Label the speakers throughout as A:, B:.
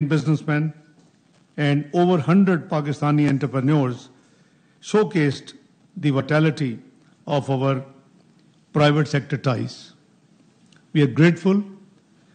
A: businessmen and over 100 Pakistani entrepreneurs showcased the vitality of our private sector ties. We are grateful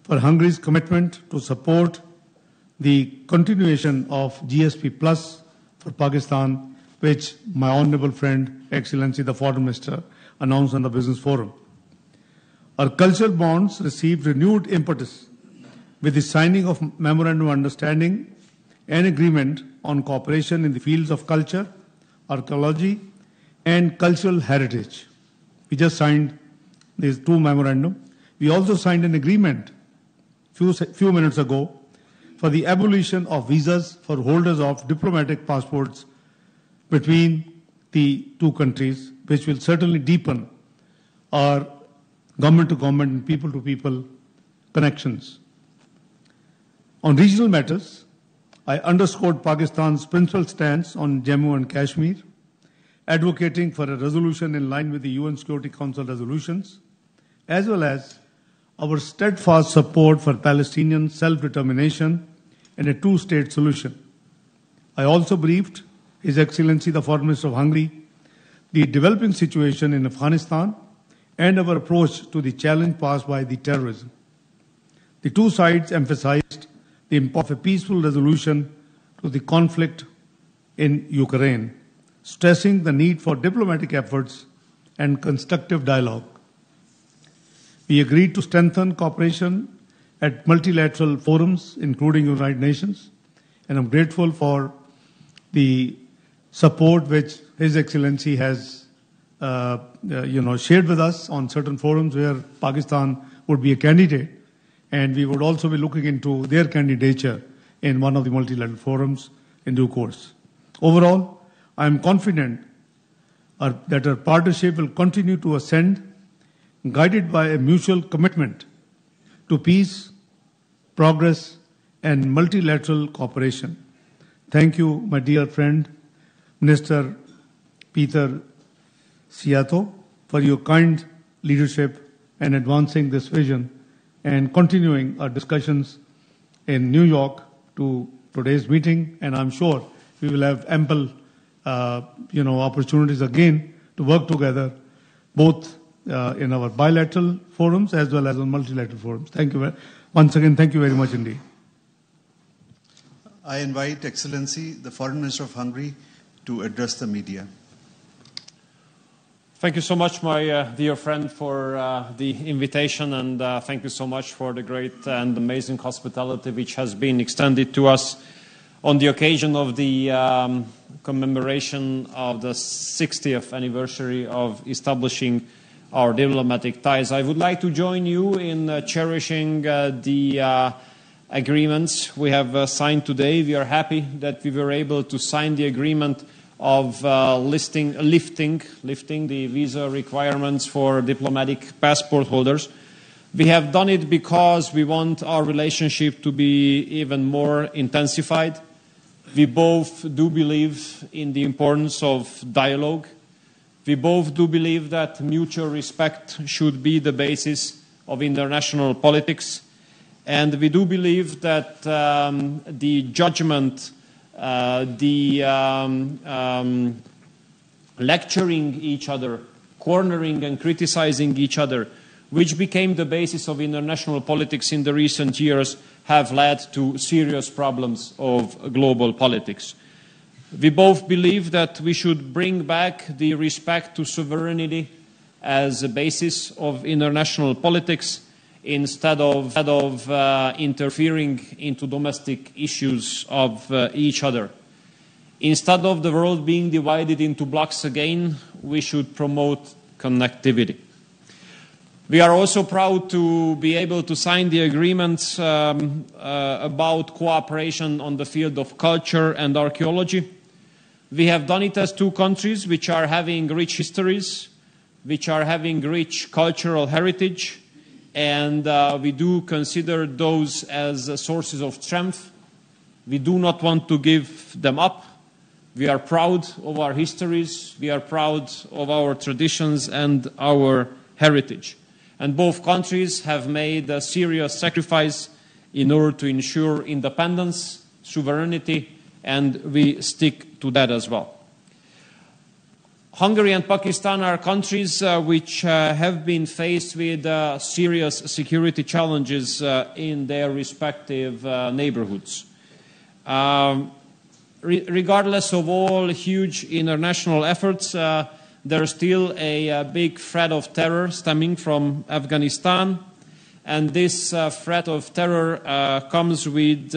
A: for Hungary's commitment to support the continuation of GSP Plus for Pakistan, which my honorable friend, Excellency the Foreign Minister, announced on the Business Forum. Our cultural bonds received renewed impetus with the signing of Memorandum of Understanding and Agreement on cooperation in the fields of culture, archaeology, and cultural heritage. We just signed these two memorandums. We also signed an agreement few minutes ago for the abolition of visas for holders of diplomatic passports between the two countries, which will certainly deepen our government-to-government and people-to-people connections. On regional matters, I underscored Pakistan's principal stance on Jammu and Kashmir, advocating for a resolution in line with the UN Security Council resolutions, as well as our steadfast support for Palestinian self-determination and a two-state solution. I also briefed His Excellency the Foreign Minister of Hungary the developing situation in Afghanistan and our approach to the challenge posed by the terrorism. The two sides emphasized the importance of a peaceful resolution to the conflict in Ukraine, stressing the need for diplomatic efforts and constructive dialogue. We agreed to strengthen cooperation at multilateral forums, including the United Nations, and I'm grateful for the support which His Excellency has shared with us on certain forums where Pakistan would be a candidate, and we would also be looking into their candidature in one of the multilateral forums in due course. Overall, I am confident that our partnership will continue to ascend, guided by a mutual commitment to peace, progress, and multilateral cooperation. Thank you, my dear friend, Minister Peter Siato, for your kind leadership in advancing this vision and continuing our discussions in New York to today's meeting. And I'm sure we will have ample, opportunities again to work together, both in our bilateral forums as well as on multilateral forums. Thank you. Once again, thank you very much indeed.
B: I invite Excellency, the Foreign Minister of Hungary, to address the media.
C: Thank you so much, my dear friend, for the invitation, and thank you so much for the great and amazing hospitality which has been extended to us on the occasion of the commemoration of the 60th anniversary of establishing our diplomatic ties. I would like to join you in cherishing the agreements we have signed today. We are happy that we were able to sign the agreement of lifting the visa requirements for diplomatic passport holders. We have done it because we want our relationship to be even more intensified. We both do believe in the importance of dialogue. We both do believe that mutual respect should be the basis of international politics. And we do believe that the judgment, lecturing each other, cornering and criticizing each other, which became the basis of international politics in the recent years, have led to serious problems of global politics. We both believe that we should bring back the respect to sovereignty as a basis of international politics instead of interfering into domestic issues of each other. Instead of the world being divided into blocks again, we should promote connectivity. We are also proud to be able to sign the agreements about cooperation on the field of culture and archaeology. We have done it as two countries which are having rich histories, which are having rich cultural heritage, and we do consider those as sources of strength. We do not want to give them up. We are proud of our histories, we are proud of our traditions and our heritage. And both countries have made a serious sacrifice in order to ensure independence, sovereignty, and we stick to that as well. Hungary and Pakistan are countries which have been faced with serious security challenges in their respective neighborhoods. Regardless of all huge international efforts, there is still a big threat of terror stemming from Afghanistan, and this threat of terror comes with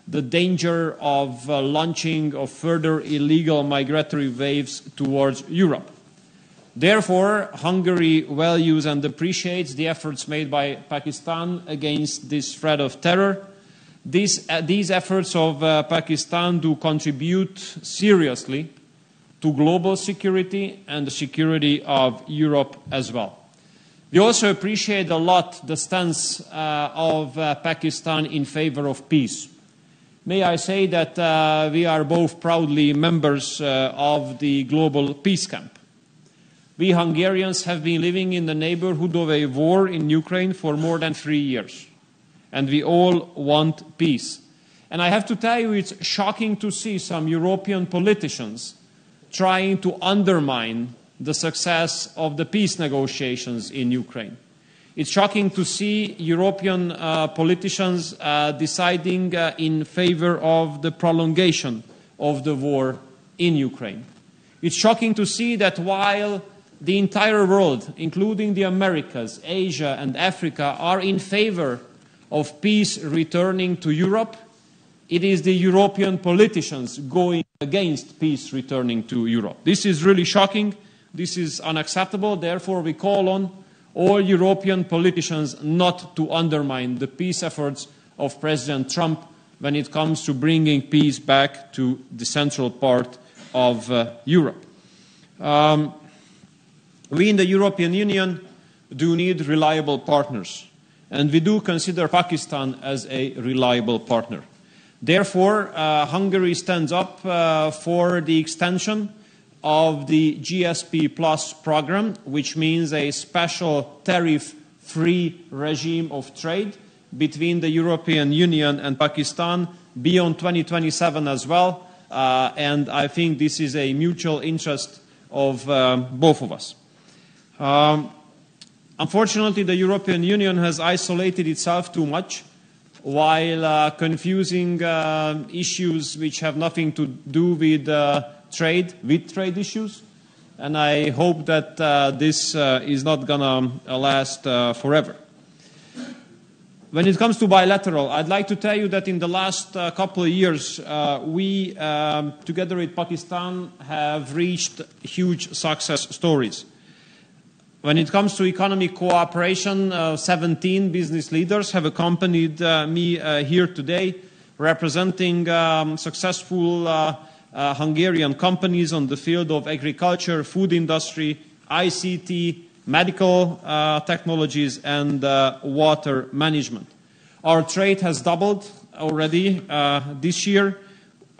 C: the danger of launching of further illegal migratory waves towards Europe. Therefore, Hungary values and appreciates the efforts made by Pakistan against this threat of terror. These efforts of Pakistan do contribute seriously to global security and the security of Europe as well. We also appreciate a lot the stance of Pakistan in favor of peace. May I say that we are both proudly members of the global peace camp. We Hungarians have been living in the neighborhood of a war in Ukraine for more than 3 years, and we all want peace. And I have to tell you, it's shocking to see some European politicians trying to undermine the success of the peace negotiations in Ukraine. It's shocking to see European politicians deciding in favor of the prolongation of the war in Ukraine. It's shocking to see that while the entire world, including the Americas, Asia and Africa, are in favor of peace returning to Europe, it is the European politicians going against peace returning to Europe. This is really shocking. This is unacceptable. Therefore, we call on all European politicians not to undermine the peace efforts of President Trump when it comes to bringing peace back to the central part of Europe. We in the European Union do need reliable partners, and we do consider Pakistan as a reliable partner. Therefore, Hungary stands up for the extension of the GSP Plus program, which means a special tariff-free regime of trade between the European Union and Pakistan beyond 2027 as well. And I think this is a mutual interest of both of us. Unfortunately, the European Union has isolated itself too much while confusing issues which have nothing to do with trade issues, and I hope that this is not gonna last forever. When it comes to bilateral, I'd like to tell you that in the last couple of years, we, together with Pakistan, have reached huge success stories. When it comes to economic cooperation, 17 business leaders have accompanied me here today, representing successful Hungarian companies on the field of agriculture, food industry, ICT, medical technologies, and water management. Our trade has doubled already this year.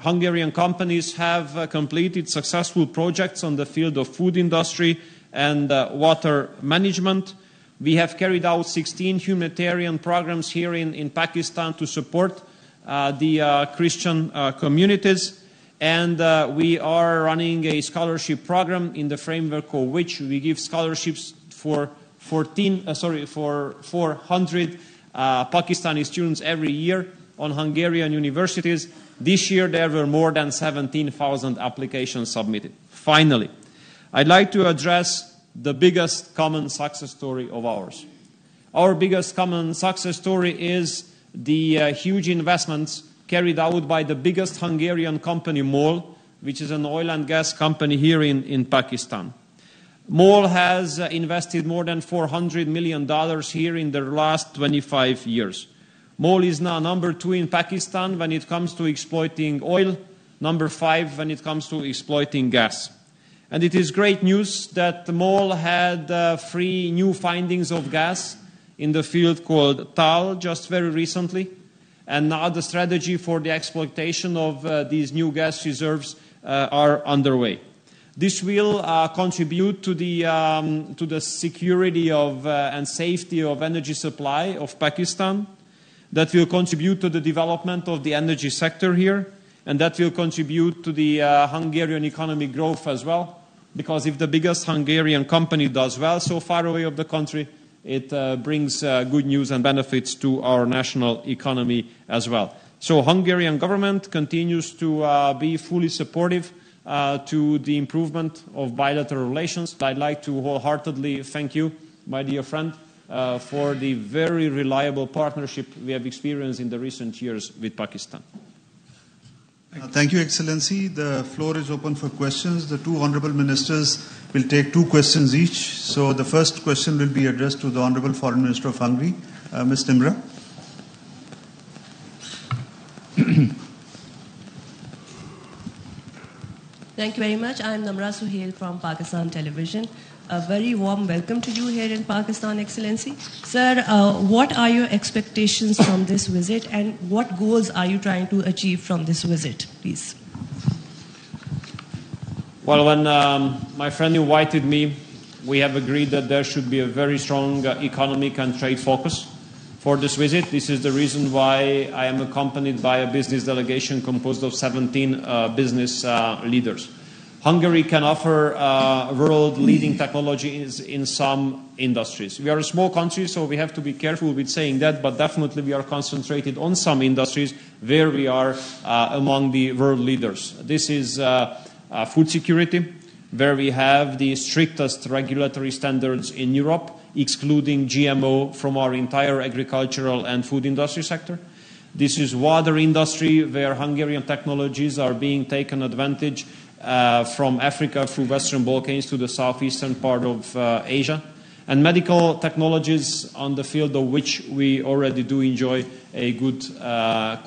C: Hungarian companies have completed successful projects on the field of food industry and water management. We have carried out 16 humanitarian programs here in Pakistan to support the Christian communities. And we are running a scholarship program in the framework of which we give scholarships for 400 Pakistani students every year on Hungarian universities. This year there were more than 17,000 applications submitted. Finally, I'd like to address the biggest common success story of ours. Our biggest common success story is the huge investments carried out by the biggest Hungarian company, MOL, which is an oil and gas company here in Pakistan. MOL has invested more than $400 million here in the last 25 years. MOL is now number 2 in Pakistan when it comes to exploiting oil, number 5 when it comes to exploiting gas. And it is great news that MOL had 3 new findings of gas in the field called Tal just very recently. And now the strategy for the exploitation of these new gas reserves are underway. This will contribute to the security of and safety of energy supply of Pakistan. that will contribute to the development of the energy sector here, and that will contribute to the Hungarian economic growth as well. Because if the biggest Hungarian company does well so far away of the country, it brings good news and benefits to our national economy as well. So Hungarian government continues to be fully supportive to the improvement of bilateral relations. I'd like to wholeheartedly thank you, my dear friend, for the very reliable partnership we have experienced in the recent years with Pakistan.
B: Thank you, Excellency. The floor is open for questions. The two honorable ministers will take 2 questions each. So the first question will be addressed to the Honorable Foreign Minister of Hungary, Ms. Nimra.
D: Thank you very much. I am Namra Suhail from Pakistan Television. A very warm welcome to you here in Pakistan, Excellency. Sir, what are your expectations from this visit and what goals are you trying to achieve from this visit, please?
C: Well, when my friend invited me, we have agreed that there should be a very strong economic and trade focus for this visit. This is the reason why I am accompanied by a business delegation composed of 17 business leaders. Hungary can offer world-leading technologies in some industries. We are a small country, so we have to be careful with saying that, but definitely we are concentrated on some industries where we are among the world leaders. This is food security, where we have the strictest regulatory standards in Europe, excluding GMO from our entire agricultural and food industry sector. This is water industry, where Hungarian technologies are being taken advantage from Africa through Western Balkans to the southeastern part of Asia. And medical technologies on the field of which we already do enjoy a good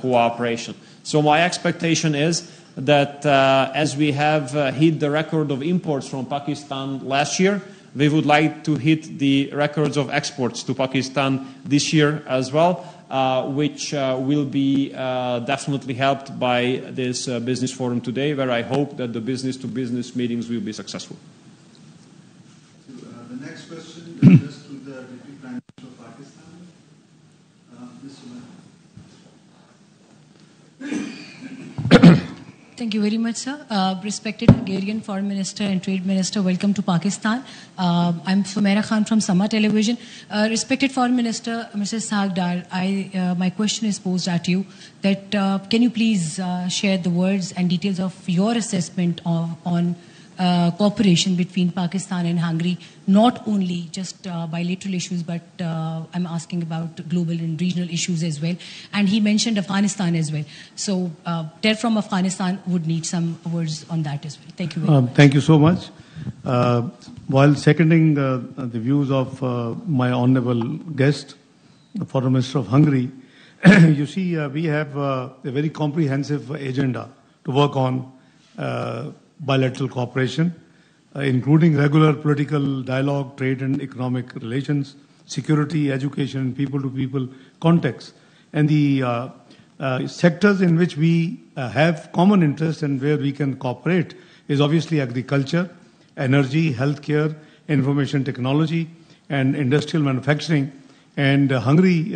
C: cooperation. So my expectation is that as we have hit the record of imports from Pakistan last year, we would like to hit the records of exports to Pakistan this year as well, which will be definitely helped by this business forum today, where I hope that the business-to-business meetings will be successful.
B: The next question is addressed to the Deputy Prime Minister of Pakistan, Ms. Sumana.
E: Thank you very much, sir. Respected Hungarian Foreign Minister and Trade Minister, welcome to Pakistan. I'm Sumaira Khan from Sama Television. Respected Foreign Minister, Mr. Ishaq, my question is posed at you that can you please share the words and details of your assessment on cooperation between Pakistan and Hungary, not only just bilateral issues, but I'm asking about global and regional issues as well. And he mentioned Afghanistan as well. So, Ter from Afghanistan would need some words on that as well. Thank you very much.
A: Thank you so much. While seconding the views of my honorable guest, the Foreign Minister of Hungary, you see, we have a very comprehensive agenda to work on bilateral cooperation, including regular political dialogue, trade and economic relations, security, education, people-to-people context. And the sectors in which we have common interest and where we can cooperate is obviously agriculture, energy, healthcare, information technology, and industrial manufacturing. And Hungary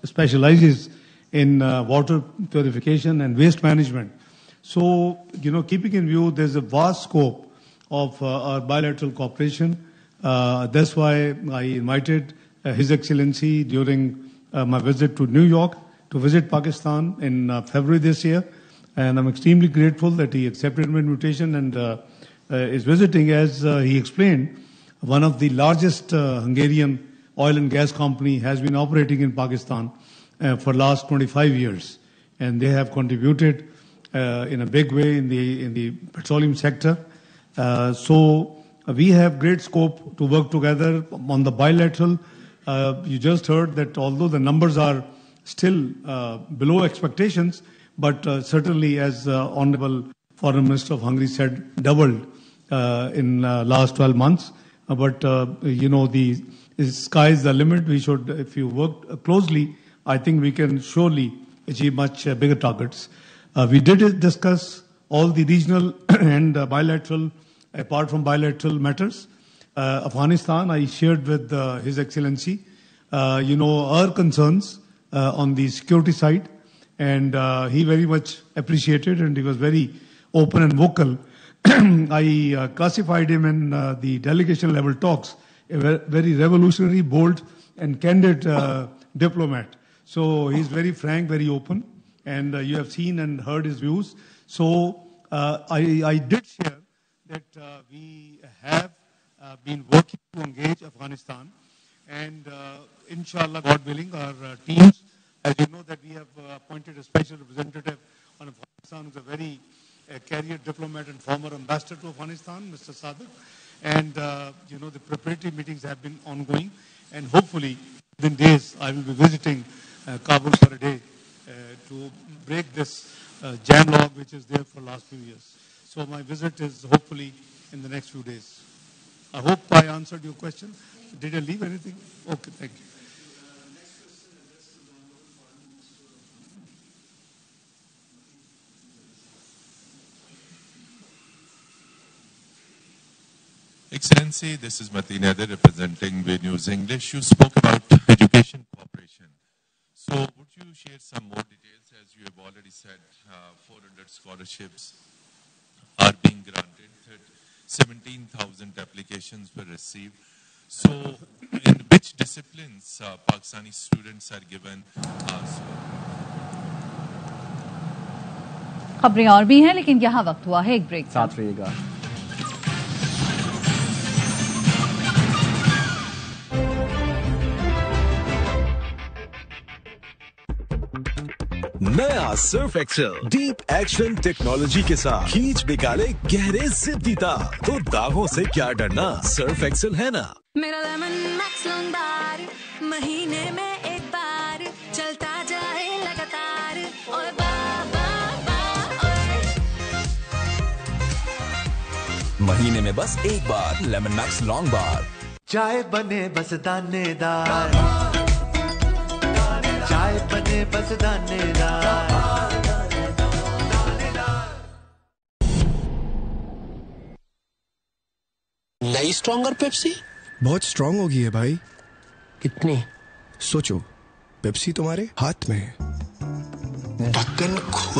A: specializes in water purification and waste management. So, keeping in view, there's a vast scope of our bilateral cooperation. That's why I invited His Excellency during my visit to New York to visit Pakistan in February this year. And I'm extremely grateful that he accepted my invitation and is visiting, as he explained, one of the largest Hungarian oil and gas company has been operating in Pakistan for the last 25 years. And they have contributed in a big way in the petroleum sector. So we have great scope to work together on the bilateral. You just heard that although the numbers are still below expectations, but certainly, as Honorable Foreign Minister of Hungary said, doubled in last 12 months. But the sky is the limit. We should, if you work closely, I think we can surely achieve much bigger targets. We did discuss all the regional and bilateral, apart from bilateral matters. Afghanistan, I shared with His Excellency, our concerns on the security side. And he very much appreciated, and he was very open and vocal. I classified him in the delegation level talks, a very revolutionary, bold, and candid diplomat. So he's very frank, very open, and you have seen and heard his views. So I did share that we have been working to engage Afghanistan, and inshallah, God willing, our teams, as you know, that we have appointed a special representative on Afghanistan, who's a very career diplomat and former ambassador to Afghanistan, Mr. Sadiq. And, the preparatory meetings have been ongoing. And hopefully, within days, I will be visiting Kabul for a day to break this jam log, which is there for the last few years. So my visit is hopefully in the next few days. I hope I answered your question. Did I leave anything? Okay, thank you.
F: Excellency, this is Matineder representing V News English. You spoke about education cooperation. So would you share some more details? As you have already said, 400 scholarships are being granted, 17,000 applications were received. So in which disciplines Pakistani students are given?
G: खबरें और भी हैं, लेकिन यहाँ वक्त हुआ है एक ब्रेक।
H: साथ रहिएगा।
I: नया Surf Excel deep action technology के साथ खींच निकाले गहरे जिद्दी तार। तो दागों से क्या डरना, सर्फ एक्सेल है ना।
J: मेरा लेमन मैक्स लॉन्ग बार महीने में एक बार चलता जाए लगातार। ओए बा बा बा ओए।
I: महीने में बस एक बार लेमन मैक्स लॉन्ग बार।
K: चाय बने बस दानेदार, चाय बने बस दानेदार।
L: नई स्ट्रॉन्गर पेप्सी
M: बहुत स्ट्रांग होगी है भाई।
L: कितनी?
M: सोचो, पेप्सी तुम्हारे हाथ में है।
L: ढक्कन खोल